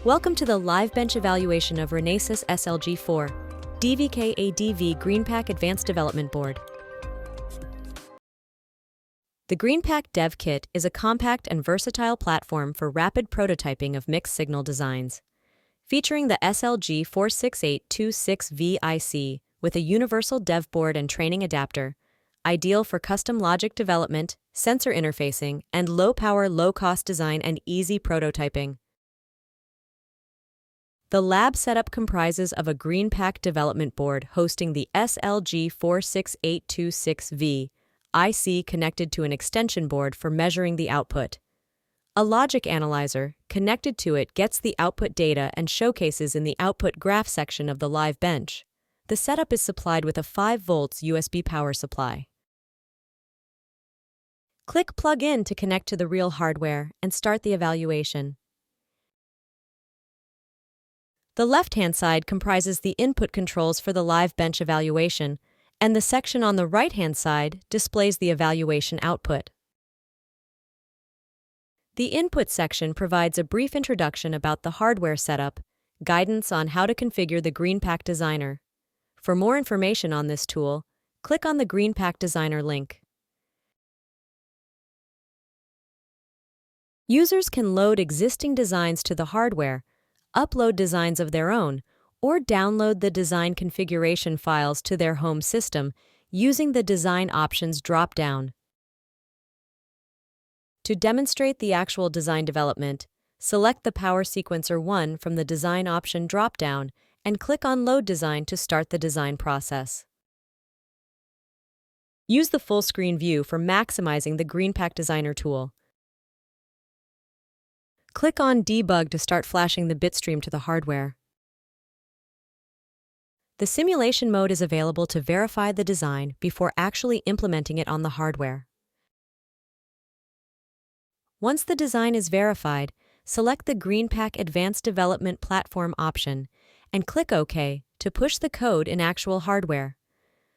Welcome to the live bench evaluation of Renesas SLG4DVKADV-GreenPAK Advanced Development Board. The GreenPAK Dev Kit is a compact and versatile platform for rapid prototyping of mixed-signal designs. Featuring the SLG4DVKADV-GreenPAK with a universal dev board and training adapter, ideal for custom logic development, sensor interfacing, and low-power, low-cost design and easy prototyping. The lab setup comprises of a GreenPAK development board hosting the SLG46826V IC connected to an extension board for measuring the output. A logic analyzer connected to it gets the output data and showcases in the output graph section of the live bench. The setup is supplied with a 5 volts USB power supply. Click Plug in to connect to the real hardware and start the evaluation. The left-hand side comprises the input controls for the live bench evaluation, and the section on the right-hand side displays the evaluation output. The input section provides a brief introduction about the hardware setup, guidance on how to configure the GreenPAK Designer. For more information on this tool, click on the GreenPAK Designer link. Users can load existing designs to the hardware, upload designs of their own, or download the design configuration files to their home system using the Design Options drop-down. To demonstrate the actual design development, select the Power Sequencer 1 from the Design Option drop-down and click on Load Design to start the design process. Use the full-screen view for maximizing the GreenPAK Designer tool. Click on Debug to start flashing the bitstream to the hardware. The simulation mode is available to verify the design before actually implementing it on the hardware. Once the design is verified, select the GreenPAK Advanced Development Platform option and click OK to push the code in actual hardware.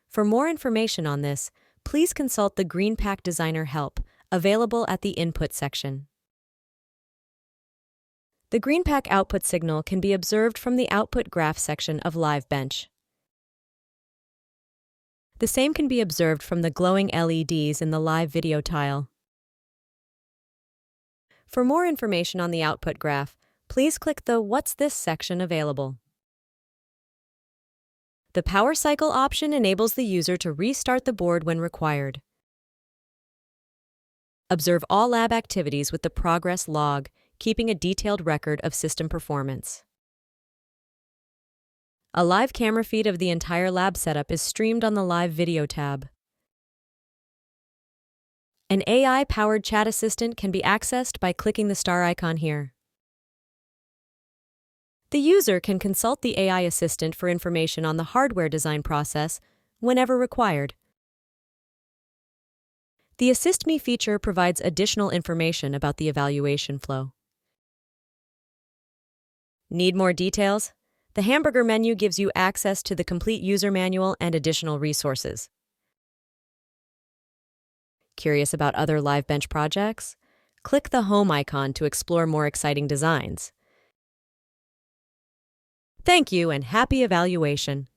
For more information on this, please consult the GreenPAK Designer help, available at the Input section. The GreenPAK output signal can be observed from the Output Graph section of Live Bench. The same can be observed from the glowing LEDs in the live video tile. For more information on the output graph, please click the What's This section available. The Power Cycle option enables the user to restart the board when required. Observe all lab activities with the progress log, keeping a detailed record of system performance. A live camera feed of the entire lab setup is streamed on the Live Video tab. An AI-powered chat assistant can be accessed by clicking the star icon here. The user can consult the AI assistant for information on the hardware design process whenever required. The Assist Me feature provides additional information about the evaluation flow. Need more details? The hamburger menu gives you access to the complete user manual and additional resources. Curious about other live bench projects? Click the Home icon to explore more exciting designs. Thank you and happy evaluation!